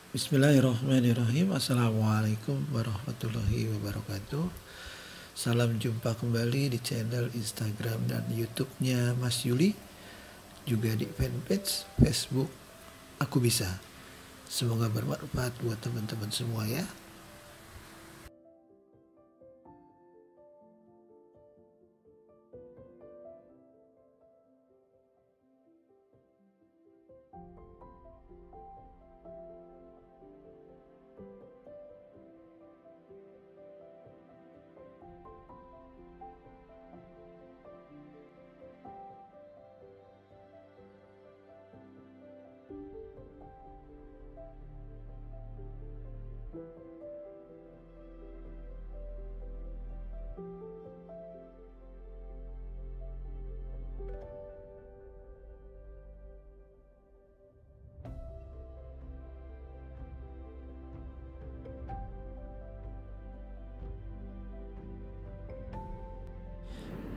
Bismillahirrahmanirrahim. Assalamualaikum warahmatullahi wabarakatuh. Salam jumpa kembali di channel Instagram dan YouTube-nya Mas Yuli, juga di fanpage Facebook Aku Bisa. Semoga bermanfaat buat teman-teman semua ya.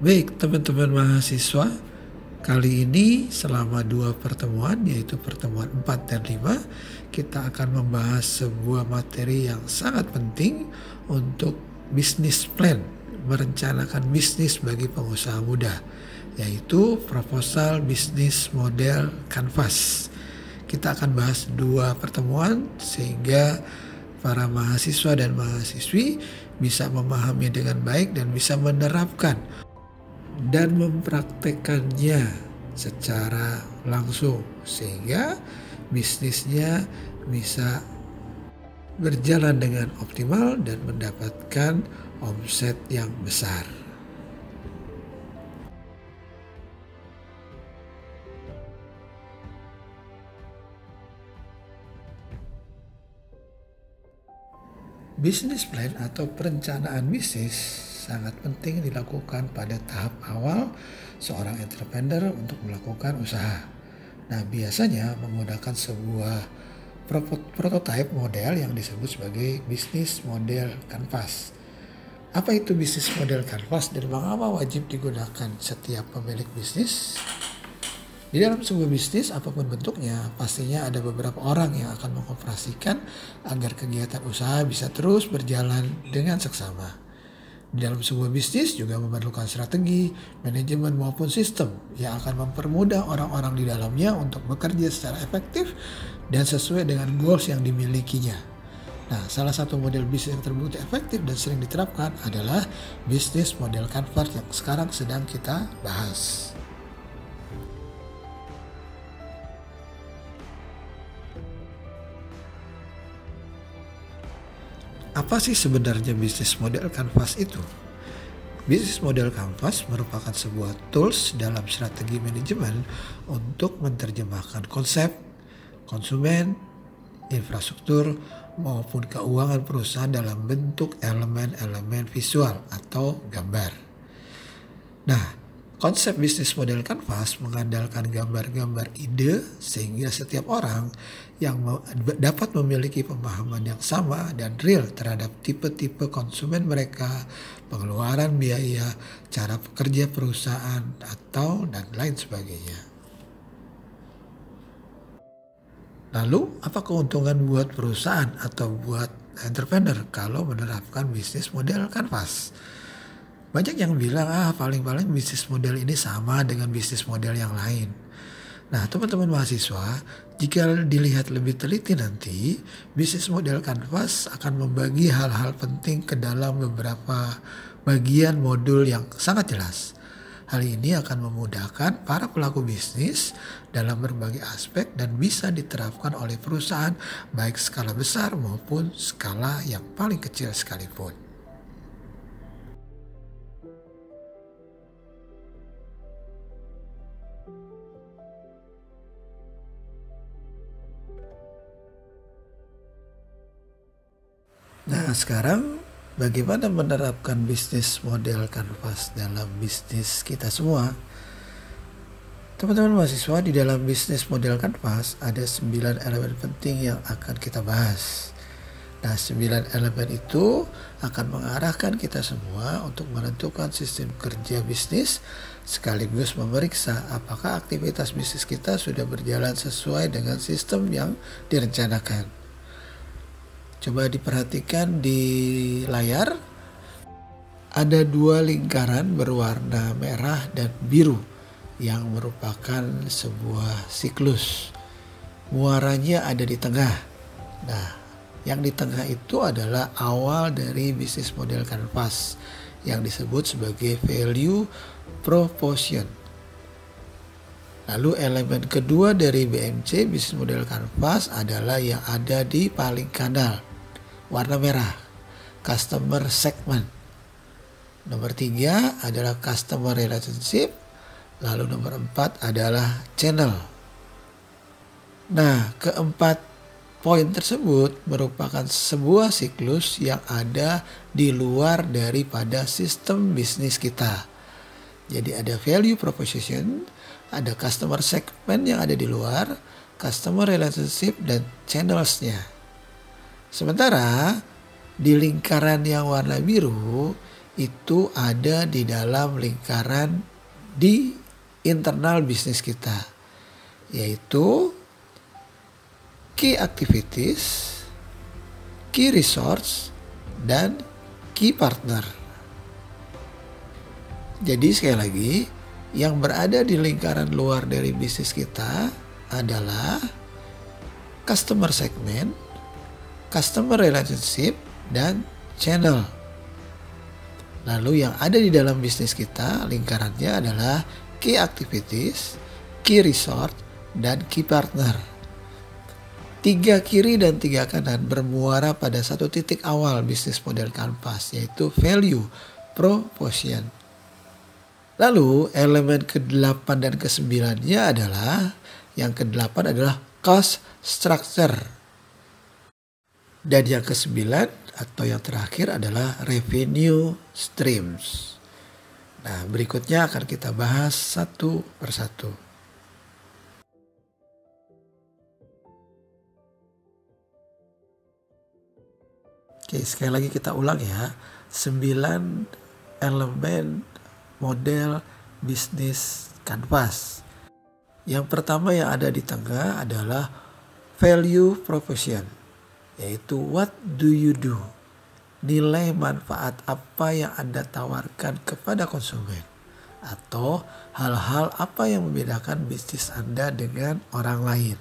Baik teman-teman mahasiswa, kali ini selama 2 pertemuan, yaitu pertemuan 4 dan 5, kita akan membahas sebuah materi yang sangat penting untuk bisnis plan, merencanakan bisnis bagi pengusaha muda, yaitu proposal bisnis model kanvas. Kita akan bahas 2 pertemuan sehingga para mahasiswa dan mahasiswi bisa memahami dengan baik dan bisa menerapkan dan mempraktekannya secara langsung sehingga bisnisnya bisa berjalan dengan optimal dan mendapatkan omset yang besar. Bisnis plan atau perencanaan bisnis sangat penting dilakukan pada tahap awal seorang entrepreneur untuk melakukan usaha. Nah, biasanya menggunakan sebuah prototype model yang disebut sebagai bisnis model kanvas. Apa itu bisnis model kanvas dan mengapa wajib digunakan setiap pemilik bisnis? Di dalam sebuah bisnis apapun bentuknya, pastinya ada beberapa orang yang akan mengoperasikan agar kegiatan usaha bisa terus berjalan dengan seksama. Di dalam sebuah bisnis juga memerlukan strategi, manajemen maupun sistem yang akan mempermudah orang-orang di dalamnya untuk bekerja secara efektif dan sesuai dengan goals yang dimilikinya. Nah, salah satu model bisnis yang terbukti efektif dan sering diterapkan adalah bisnis model kanvas yang sekarang sedang kita bahas. Apa sih sebenarnya bisnis model kanvas itu? Bisnis model kanvas merupakan sebuah tools dalam strategi manajemen untuk menerjemahkan konsep, konsumen, infrastruktur, maupun keuangan perusahaan dalam bentuk elemen-elemen visual atau gambar. Nah, konsep bisnis model kanvas mengandalkan gambar-gambar ide sehingga setiap orang yang dapat memiliki pemahaman yang sama dan real terhadap tipe-tipe konsumen mereka, pengeluaran biaya, cara bekerja perusahaan, atau dan lain sebagainya. Lalu, apa keuntungan buat perusahaan atau buat entrepreneur kalau menerapkan bisnis model kanvas? Banyak yang bilang, paling-paling bisnis model ini sama dengan bisnis model yang lain. Nah, teman-teman mahasiswa, jika dilihat lebih teliti nanti, bisnis model kanvas akan membagi hal-hal penting ke dalam beberapa bagian modul yang sangat jelas. Hal ini akan memudahkan para pelaku bisnis dalam berbagai aspek dan bisa diterapkan oleh perusahaan baik skala besar maupun skala yang paling kecil sekalipun. Nah, sekarang bagaimana menerapkan bisnis model kanvas dalam bisnis kita semua? Teman-teman mahasiswa, di dalam bisnis model kanvas ada 9 elemen penting yang akan kita bahas. Nah, 9 elemen itu akan mengarahkan kita semua untuk menentukan sistem kerja bisnis sekaligus memeriksa apakah aktivitas bisnis kita sudah berjalan sesuai dengan sistem yang direncanakan. Coba diperhatikan di layar, ada dua lingkaran berwarna merah dan biru yang merupakan sebuah siklus. Muaranya ada di tengah. Nah, yang di tengah itu adalah awal dari bisnis model kanvas yang disebut sebagai value proposition. Lalu elemen kedua dari BMC, bisnis model kanvas, adalah yang ada di paling kanan, warna merah, customer segment. Nomor 3 adalah customer relationship, lalu nomor 4 adalah channel. Nah, keempat poin tersebut merupakan sebuah siklus yang ada di luar daripada sistem bisnis kita. Jadi ada value proposition, ada customer segment yang ada di luar, customer relationship, dan channels-nya. Sementara di lingkaran yang warna biru itu ada di dalam lingkaran di internal bisnis kita, yaitu key activities, key resource, dan key partner. Jadi sekali lagi, yang berada di lingkaran luar dari bisnis kita adalah customer segment, customer relationship, dan channel. Lalu yang ada di dalam bisnis kita, lingkarannya adalah key activities, key resource, dan key partner. 3 kiri dan 3 kanan bermuara pada satu titik awal bisnis model kanvas, yaitu value proposition. Lalu elemen ke-8 dan ke-9-nya adalah, yang ke-8 adalah cost structure. Dan yang ke-9 atau yang terakhir adalah revenue streams. Nah, berikutnya akan kita bahas satu persatu. Oke, sekali lagi kita ulang ya. 9 elemen model bisnis kanvas. Yang pertama yang ada di tengah adalah value proposition, yaitu what do you do? Nilai manfaat apa yang Anda tawarkan kepada konsumen, atau hal-hal apa yang membedakan bisnis Anda dengan orang lain.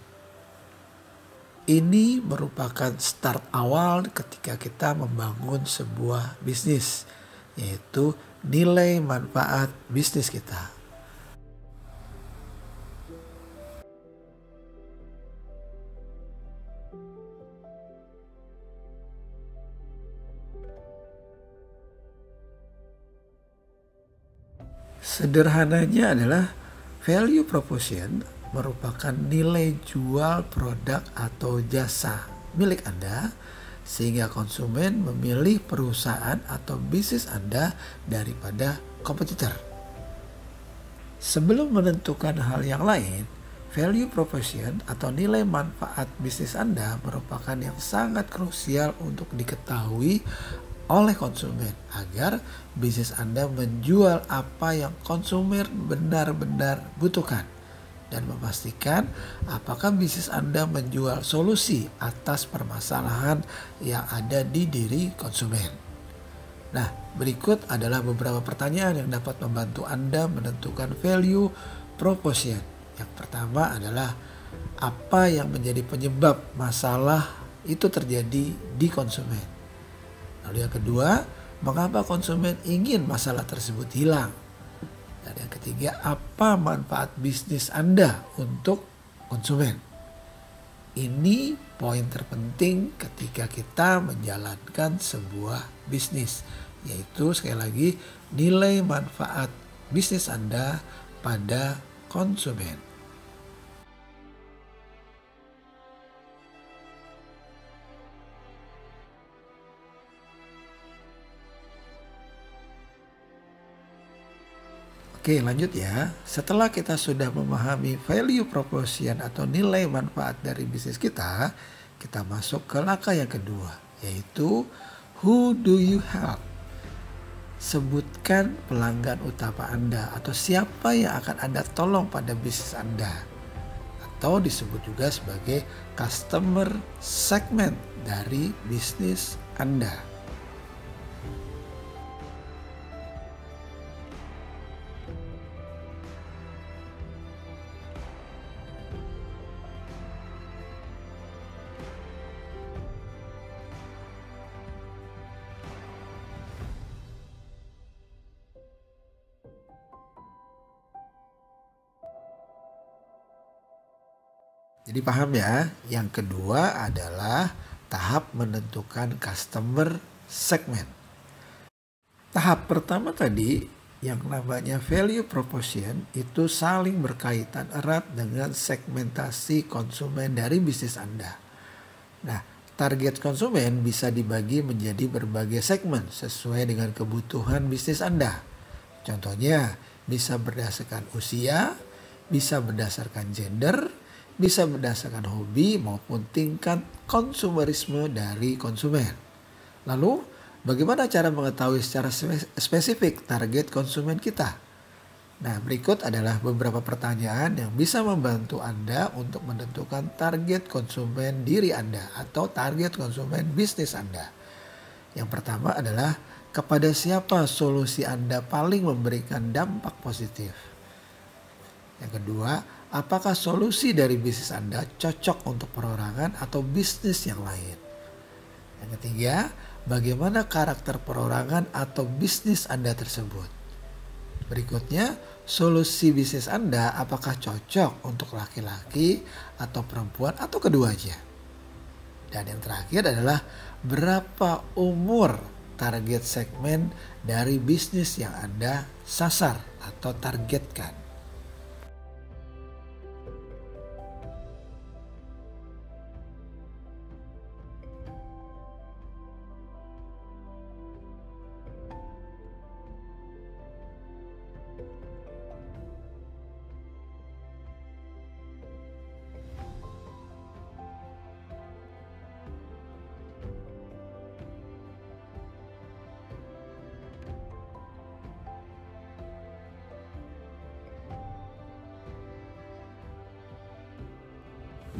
Ini merupakan start awal ketika kita membangun sebuah bisnis, yaitu nilai manfaat bisnis kita. Sederhananya adalah value proposition merupakan nilai jual produk atau jasa milik Anda, sehingga konsumen memilih perusahaan atau bisnis Anda daripada kompetitor. Sebelum menentukan hal yang lain, value proposition atau nilai manfaat bisnis Anda merupakan yang sangat krusial untuk diketahui oleh konsumen agar bisnis Anda menjual apa yang konsumen benar-benar butuhkan, dan memastikan apakah bisnis Anda menjual solusi atas permasalahan yang ada di diri konsumen. Nah, berikut adalah beberapa pertanyaan yang dapat membantu Anda menentukan value proposition. Yang pertama adalah, apa yang menjadi penyebab masalah itu terjadi di konsumen? Lalu yang kedua, mengapa konsumen ingin masalah tersebut hilang? Dan yang ketiga, apa manfaat bisnis Anda untuk konsumen? Ini poin terpenting ketika kita menjalankan sebuah bisnis, yaitu sekali lagi nilai manfaat bisnis Anda pada konsumen. Oke, lanjut ya. Setelah kita sudah memahami value proposition atau nilai manfaat dari bisnis kita masuk ke langkah yang kedua, yaitu who do you help? Sebutkan pelanggan utama Anda atau siapa yang akan Anda tolong pada bisnis Anda, atau disebut juga sebagai customer segment dari bisnis Anda. Jadi paham ya, yang kedua adalah tahap menentukan customer segment. Tahap pertama tadi yang namanya value proposition itu saling berkaitan erat dengan segmentasi konsumen dari bisnis Anda. Nah, target konsumen bisa dibagi menjadi berbagai segmen sesuai dengan kebutuhan bisnis Anda. Contohnya bisa berdasarkan usia, bisa berdasarkan gender, bisa berdasarkan hobi maupun tingkat konsumerisme dari konsumen. Lalu, bagaimana cara mengetahui secara spesifik target konsumen kita? Nah, berikut adalah beberapa pertanyaan yang bisa membantu Anda untuk menentukan target konsumen diri Anda atau target konsumen bisnis Anda. Yang pertama adalah, kepada siapa solusi Anda paling memberikan dampak positif? Yang kedua, apakah solusi dari bisnis Anda cocok untuk perorangan atau bisnis yang lain? Yang ketiga, bagaimana karakter perorangan atau bisnis Anda tersebut? Berikutnya, solusi bisnis Anda apakah cocok untuk laki-laki atau perempuan atau keduanya? Dan yang terakhir adalah berapa umur target segmen dari bisnis yang Anda sasar atau targetkan.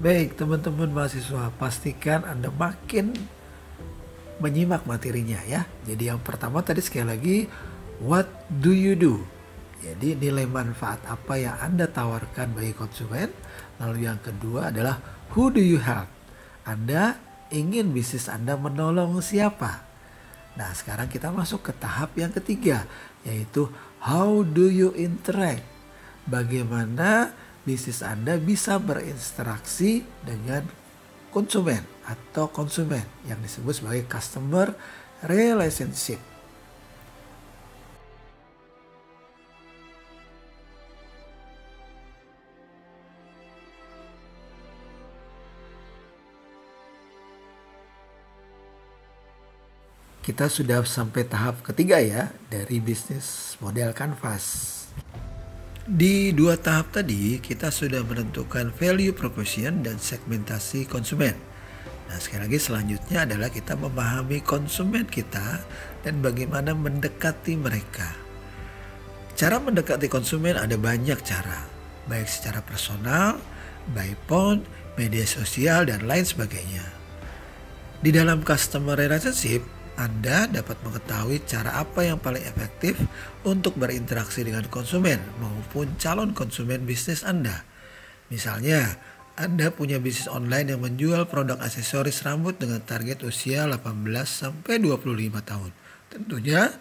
Baik teman-teman mahasiswa, pastikan Anda makin menyimak materinya ya. Jadi yang pertama tadi sekali lagi, what do you do? Jadi nilai manfaat apa yang Anda tawarkan bagi konsumen. Lalu yang kedua adalah who do you help? Anda ingin bisnis Anda menolong siapa? Nah sekarang kita masuk ke tahap yang ketiga, yaitu how do you interact? Bagaimana bisnis Anda bisa berinteraksi dengan konsumen atau konsumen yang disebut sebagai customer relationship. Kita sudah sampai tahap ketiga ya dari bisnis model Canvas. Di dua tahap tadi kita sudah menentukan value proposition dan segmentasi konsumen. Nah sekali lagi selanjutnya adalah kita memahami konsumen kita dan bagaimana mendekati mereka. Cara mendekati konsumen ada banyak cara, baik secara personal, by phone, media sosial, dan lain sebagainya. Di dalam customer relationship, Anda dapat mengetahui cara apa yang paling efektif untuk berinteraksi dengan konsumen maupun calon konsumen bisnis Anda. Misalnya, Anda punya bisnis online yang menjual produk aksesoris rambut dengan target usia 18-25 tahun. Tentunya,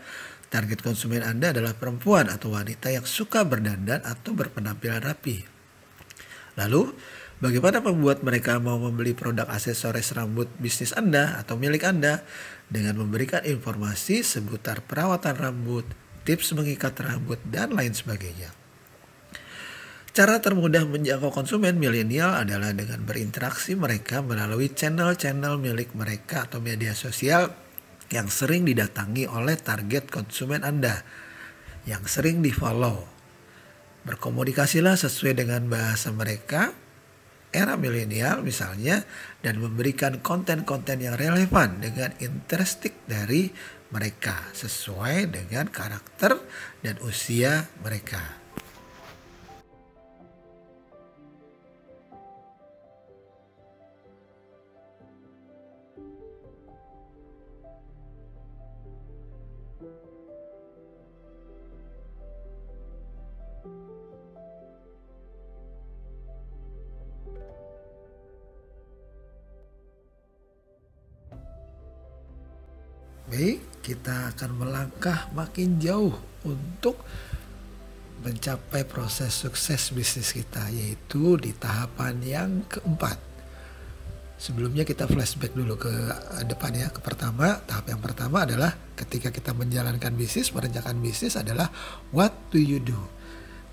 target konsumen Anda adalah perempuan atau wanita yang suka berdandan atau berpenampilan rapi. Lalu, bagaimana membuat mereka mau membeli produk aksesoris rambut bisnis Anda atau milik Anda? Dengan memberikan informasi seputar perawatan rambut, tips mengikat rambut, dan lain sebagainya. Cara termudah menjangkau konsumen milenial adalah dengan berinteraksi mereka melalui channel-channel milik mereka atau media sosial yang sering didatangi oleh target konsumen Anda, yang sering di-follow. Berkomunikasilah sesuai dengan bahasa mereka, era milenial misalnya, dan memberikan konten-konten yang relevan dengan interstik dari mereka sesuai dengan karakter dan usia mereka. Baik, kita akan melangkah makin jauh untuk mencapai proses sukses bisnis kita, yaitu di tahapan yang keempat. Sebelumnya kita flashback dulu ke depan ya. Tahap yang pertama adalah ketika kita menjalankan bisnis, merencanakan bisnis adalah what do you do?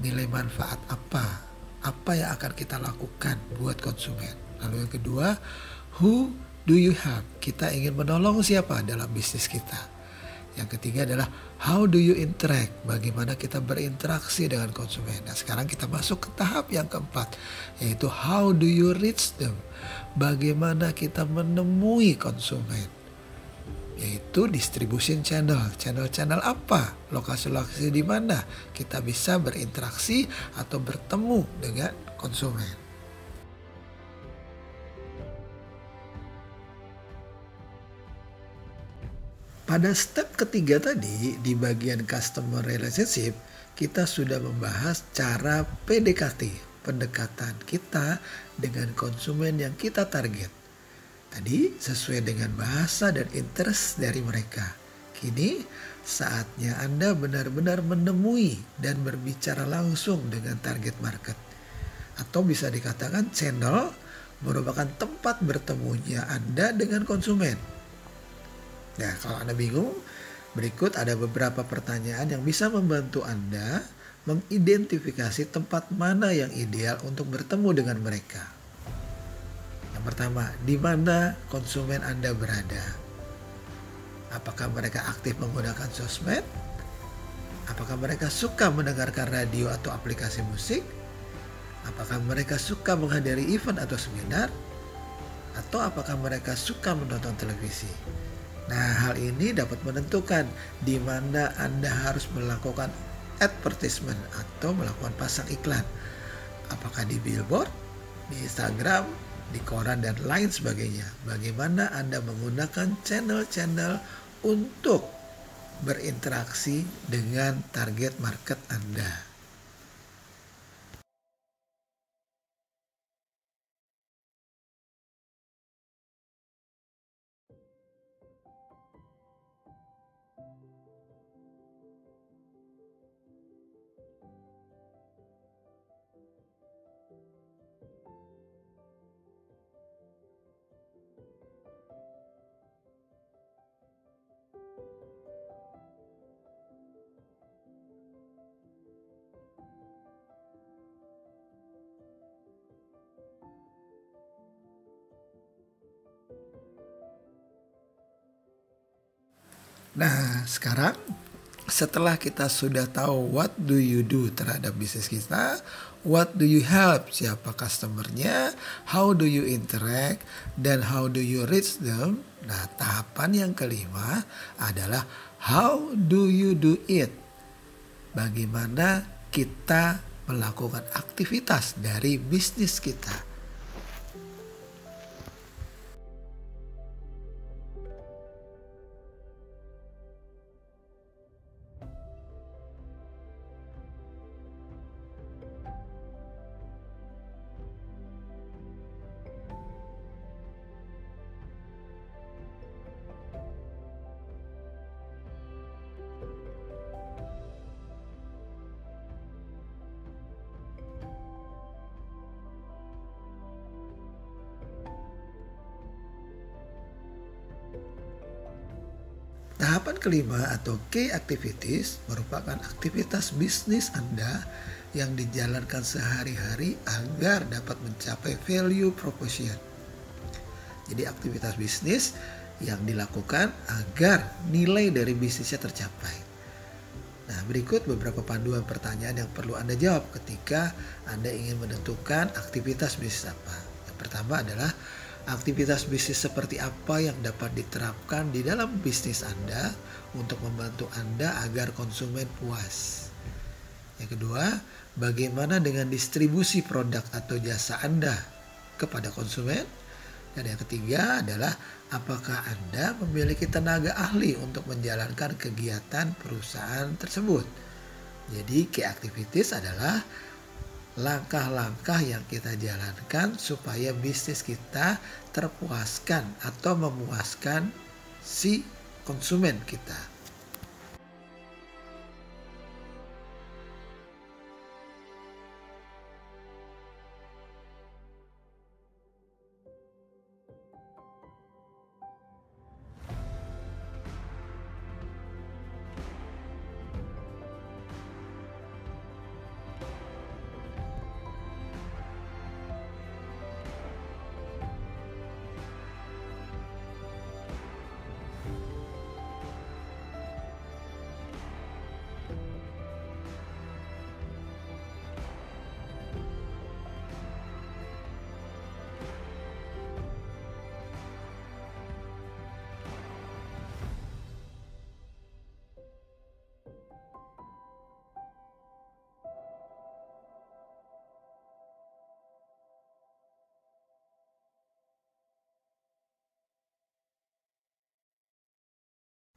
Nilai manfaat apa yang akan kita lakukan buat konsumen. Lalu yang kedua, who do you help? Kita ingin menolong siapa dalam bisnis kita. Yang ketiga adalah how do you interact? Bagaimana kita berinteraksi dengan konsumen. Nah, sekarang kita masuk ke tahap yang keempat, yaitu how do you reach them? Bagaimana kita menemui konsumen? Yaitu distribution channel. Channel-channel apa? Lokasi-lokasi di mana kita bisa berinteraksi atau bertemu dengan konsumen. Pada step ketiga tadi, di bagian customer relationship, kita sudah membahas cara PDKT, pendekatan kita dengan konsumen yang kita target. Tadi sesuai dengan bahasa dan interest dari mereka. Kini saatnya Anda benar-benar menemui dan berbicara langsung dengan target market. Atau bisa dikatakan channel merupakan tempat bertemunya Anda dengan konsumen. Nah, kalau Anda bingung, berikut ada beberapa pertanyaan yang bisa membantu Anda mengidentifikasi tempat mana yang ideal untuk bertemu dengan mereka. Yang pertama, di mana konsumen Anda berada? Apakah mereka aktif menggunakan sosmed? Apakah mereka suka mendengarkan radio atau aplikasi musik? Apakah mereka suka menghadiri event atau seminar? Atau apakah mereka suka menonton televisi? Nah, hal ini dapat menentukan di mana Anda harus melakukan advertisement atau melakukan pasang iklan. Apakah di billboard, di Instagram, di koran, dan lain sebagainya. Bagaimana Anda menggunakan channel-channel untuk berinteraksi dengan target market Anda. Nah, sekarang setelah kita sudah tahu what do you do terhadap bisnis kita, what do you help, siapa customernya, how do you interact, dan how do you reach them. Nah, tahapan yang kelima adalah how do you do it. Bagaimana kita melakukan aktivitas dari bisnis kita. Tahapan kelima atau key activities merupakan aktivitas bisnis Anda yang dijalankan sehari-hari agar dapat mencapai value proposition. Jadi aktivitas bisnis yang dilakukan agar nilai dari bisnisnya tercapai. Nah, berikut beberapa panduan pertanyaan yang perlu Anda jawab ketika Anda ingin menentukan aktivitas bisnis apa. Yang pertama adalah aktivitas bisnis seperti apa yang dapat diterapkan di dalam bisnis Anda untuk membantu Anda agar konsumen puas. Yang kedua, bagaimana dengan distribusi produk atau jasa Anda kepada konsumen? Dan yang ketiga adalah apakah Anda memiliki tenaga ahli untuk menjalankan kegiatan perusahaan tersebut. Jadi key activities adalah langkah-langkah yang kita jalankan supaya bisnis kita terpuaskan atau memuaskan si konsumen kita.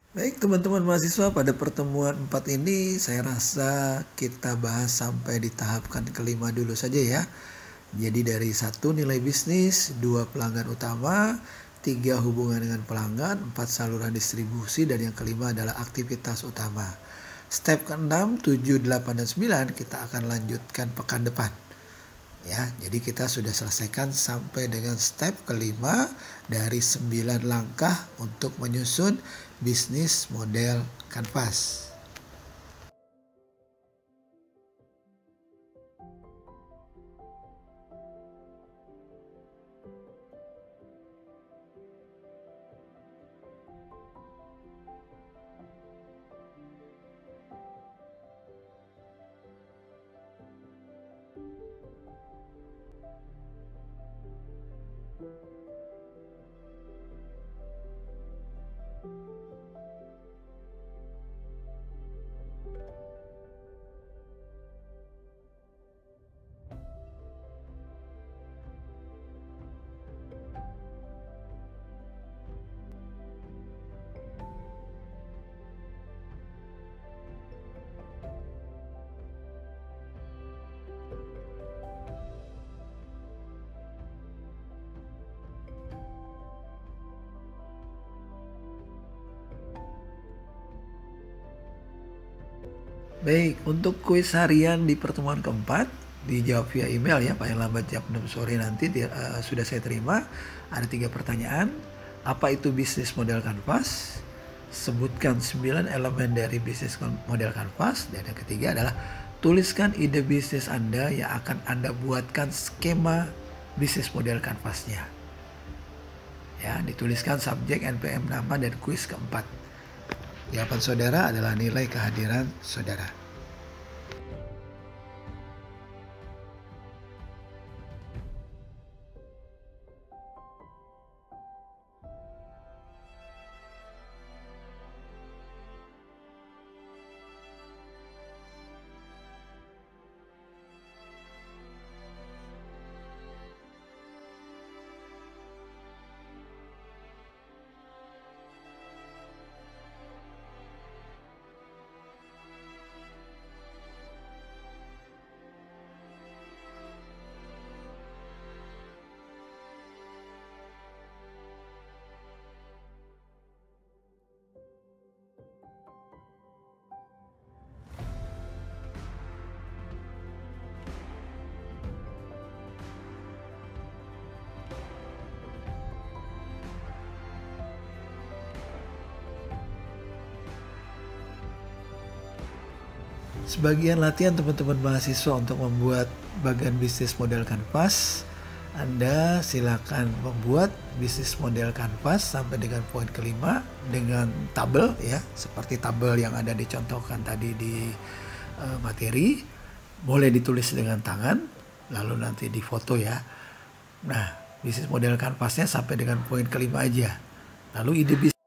Baik teman-teman mahasiswa, pada pertemuan 4 ini saya rasa kita bahas sampai di tahapan kelima dulu saja ya. Jadi dari 1 nilai bisnis, 2 pelanggan utama, 3 hubungan dengan pelanggan, 4 saluran distribusi, dan yang kelima adalah aktivitas utama. Step ke-6, 7, 8, dan 9 kita akan lanjutkan pekan depan. Ya, jadi kita sudah selesaikan sampai dengan step kelima dari 9 langkah untuk menyusun bisnis model kanvas. Baik, untuk kuis harian di pertemuan keempat dijawab via email ya, paling lambat jam 6 sore nanti sudah saya terima. Ada 3 pertanyaan. Apa itu bisnis model kanvas? Sebutkan 9 elemen dari bisnis model kanvas. Dan yang ketiga adalah tuliskan ide bisnis Anda yang akan Anda buatkan skema bisnis model kanvasnya. Ya, dituliskan subjek, NPM, nama, dan kuis keempat. Jawaban saudara adalah nilai kehadiran saudara. Sebagian latihan teman-teman mahasiswa untuk membuat bagian bisnis model kanvas. Anda silakan membuat bisnis model kanvas sampai dengan poin kelima dengan tabel ya, seperti tabel yang ada dicontohkan tadi di materi. Boleh ditulis dengan tangan, lalu nanti difoto ya. Nah, bisnis model kanvasnya sampai dengan poin kelima aja. Lalu ide bisnis